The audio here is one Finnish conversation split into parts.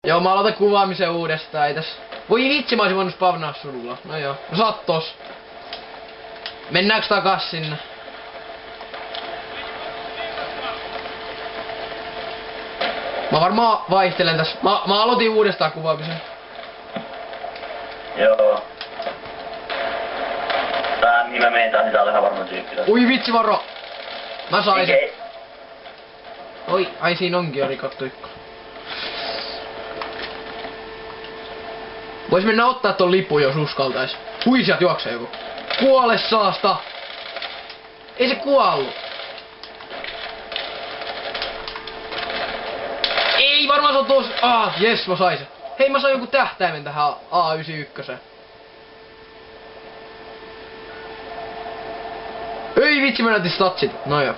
Joo, mä aloitan kuvaamisen uudestaan, ei tässä. Voi vitsi, mä oisin voinut spavnaa sulla. No joo, no sä oot tos. Mennäänkö takas sinne? Mä varmaan vaihtelen tässä. Mä aloitin uudestaan kuvaamisen. Joo. Tää mihin mä menen taas, niin tää on ihan varmaan tyyppi. Ui vitsi varo! Mä sain sen. Oi, ai siinä onkin jo rikottu ikkuna. Vois mennä ottaa ton lipun, jos uskaltais. Hui, sieltä juoksee joku. Kuole saasta! Ei se kuollut. Ei varmaan se on tuossa. Jes, mä sain sen. Hei, mä sain joku tähtäimen tähän A91. Ei vitsi, mä näytin statsit. No joo.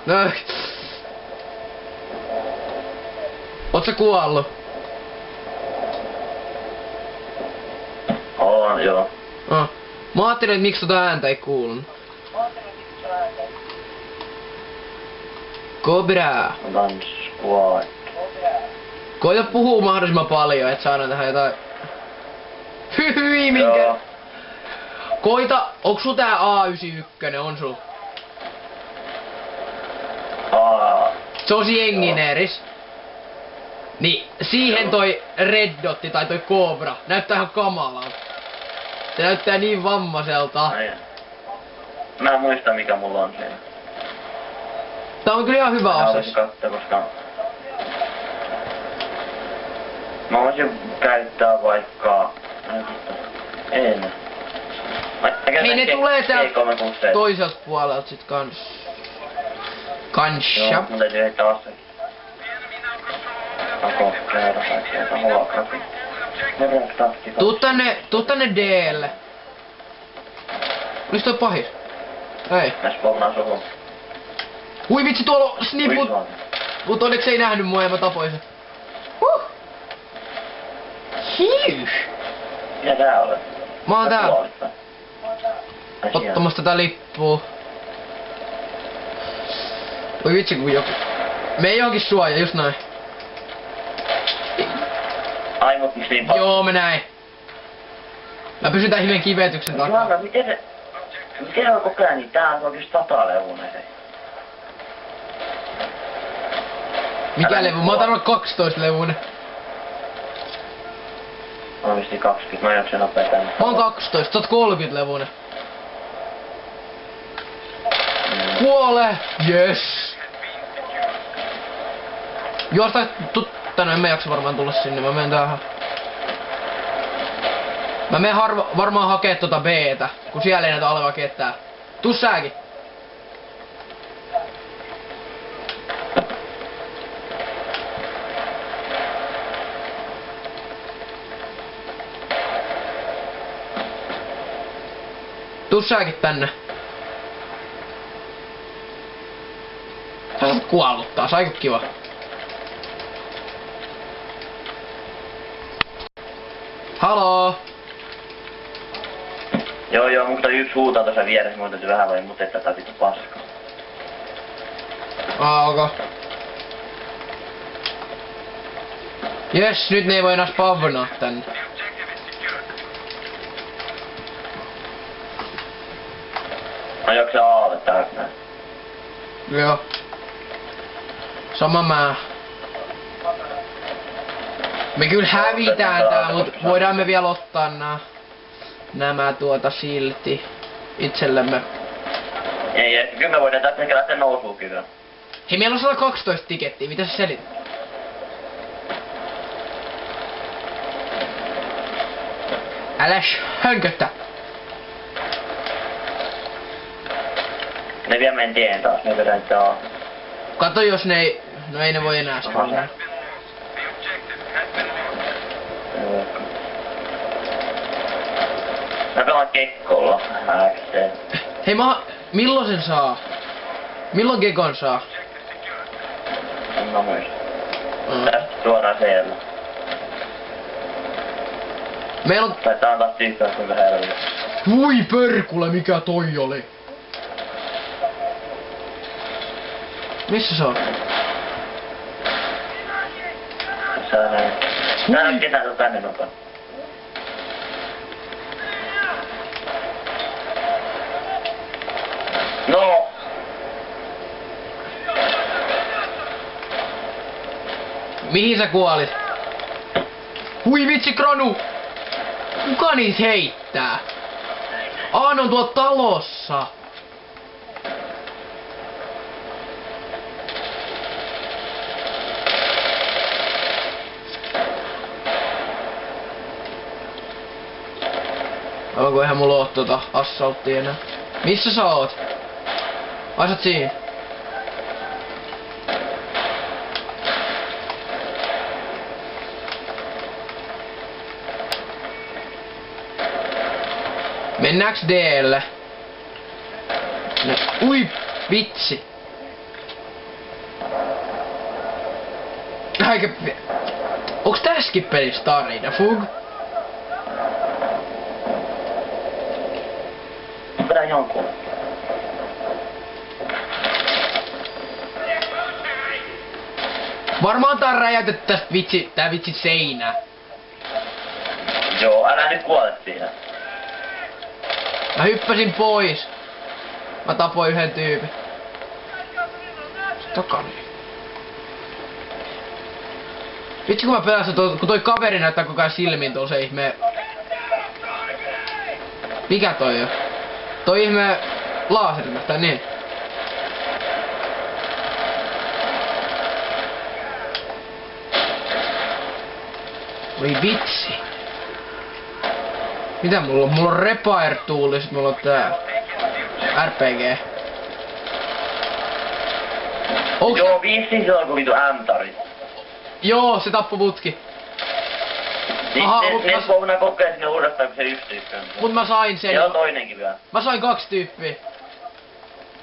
Oot sä kuollut? On, joo. Mä ajattelin, että miksi tota ääntä ei kuulunut. Cobra. Squad. Koita puhuu mahdollisimman paljon, et saadaan tähän jotain. Hyi, minkä? Joo. Koita, onks sul tää A91, on sul? Se on jengineeris. Niin, siihen toi Red Dotti tai toi Cobra näyttää ihan kamalalta. Se näyttää niin vammaiselta. Mä en muista mikä mulla on siinä. Tää on kyllä ihan hyvä ase. Koska mä voisin käyttää vaikka... En. Niin ne tulee täältä toiselta puolelta sit kans. Kansha. Joo, mun täytyy heittää aseekin. Kako, käydä kaikkea, holografi. Tuu tänne D:lle. Olis toi pahis? Ei. Mä spavnaan suhun. Ui vitsi, tuolla on sniput. Mut onneksi ei nähnyt mua ja mä tapoin sen. Hiish. Mitä tää olet? Mä oon täällä. Ottamassa tätä lippua. Oi vitsi kun joku. Mene johonkin suojaan, just näin. Ai mut miksi niin paljon? Joo, me näin. Mä pysyn tän hiven kivetyksen takaa. Juhana, miten se on koko ajan niin? Tää on oikeesti 100 levunen. Mikä levy? Mä oon tarvannut 12 levunen. Mä oon vissiin 20, mä jaksen nopea tänne. Mä oon 12, sä oot 30 levunen. Kuole! Yes! Juosta tänne, en mä jaksa varmaan tulla sinne, mä menen tähän. Mä menen varmaan hakee tota B:tä, kun siellä ei näytä olevan ketään. Tuu sääkin. Tuu sääkin tänne. Sä saat kuolluttaa, saiko kiva? Haloo? Joo, mun täytyy yksi huutaa tuossa vieressä, mun täytyy vähän vai mut että tää vittu paska. Okay. Jes, nyt ne ei voi enää spavnaa tänne. Ajoiko se aalle täältä näin? Joo. Sama mä. Me kyllä hävitään tää, mut voidaan me vielä ottaa nämä silti itsellemme. Ei, kyllä me voidaan tästä ehkä lähteä nousuun kyllä. Hei, meillä on 112 tikettiä, mitä sä selität? Älä hönköttä! Ne vielä meni tien taas, ne vedään tää. Kato jos ne ei... No ei ne voi enää sitä. Mä pelaan kekkolla. Hei milloin sen saa? Milloin Gekon saa? En mä muista. Tästä suoraan siellä. Meillä on... Tai tää on taas tyyppiä kuinka hervillä. Voi perkule, mikä toi oli? Missä se on? Sä näin. Täällä on ketään tuu tänne nokaan. No! Mihin sä kuolit? Hui vitsi Kranu! Kuka niitä heittää? Ne on tuolla talossa. Onko ihan mulla oo assaulttia enää? Missä sä oot? Ai sä oot siinä? Mennäänkö D:lle? No, ui, vitsi. Onks tässäkin pelissä tarina, Fug? Vedän jonkun. Varmaan tää on räjäytetty tästä tää vitsi seinää. Joo, älä nyt kuole siinä. Mä hyppäsin pois. Mä tapoin yhden tyypin. Takana. Vitsi kun mä pelästyn, kun toi kaveri näyttää koko ajan silmiin tuolla se ihme... Mikä toi on? Toi ihme laserina, tai niin. Voi vitsi. Mitä mulla on? Mulla on repair tool, sit mulla on tää. RPG. Onks Joo, vissiin se on kuin vitu ämpäri. Joo, se tappoi mutki. Aha, Ne spawnaa koko ajan sinne uudestaan, kun se yksi tyyppi on. Mut mä sain sen. Siellä on toinenkin vielä. Mä sain 2 tyyppiä.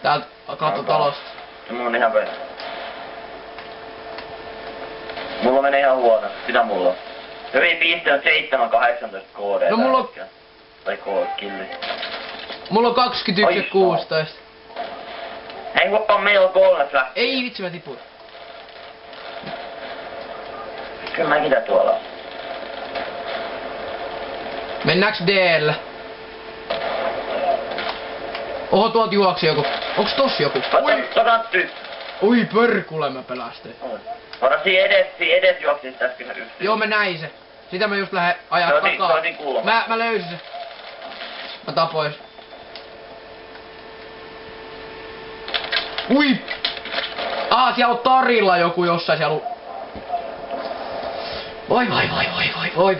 Täältä kattotalosta. Mulla on ihan pöydä. Mulla menee ihan huono. Sitä mulla on. Hyvin pisteet 7-18 KD. No mulla on... Tai killi. Mulla on 21 ja 16. Hei huoppa, meillä on 3 flash. Ei vitsi, mä tipuin. Kyllä mäkin tää tuolla. Mennäänkö D:lle? Oho, tuolta juoksi joku. Onks tossa joku? Ui! Ui, pörkule mä pelastin. Varo siinä edes juoksis äsken yksi. Joo, mä näin se. Sitä mä just lähden ajaa takaa. Mä löysin se. Mä tapoin. Ui! Siellä on Tarilla joku jossain siellä. Voi.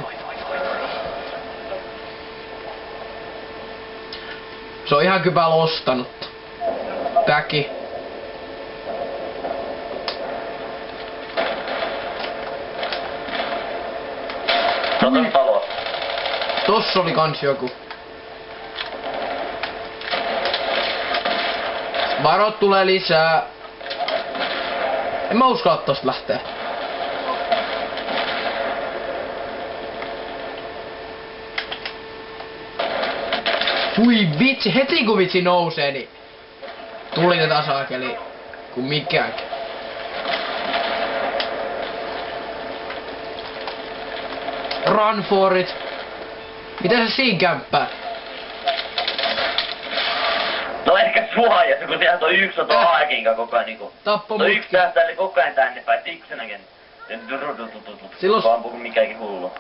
Se on ihan kyllä lostanut. Täki. Tossa oli kans joku. Varot tulee lisää. En mä uskalla tosta lähteä. Ui vitsi, heti kun vitsi nousee, niin tuli tätä saakeli kuin mikään. Run for it. Mitä sä siinä kämppää? No ehkä suojassa, kun siellä toi yksi on tuo Aakinka koko ajan niinku. Tappo toi mutki. yksi tähtää koko ajan tänne päin, tiksenäkin. Silloin... Vaan puhu mikäkin hullu.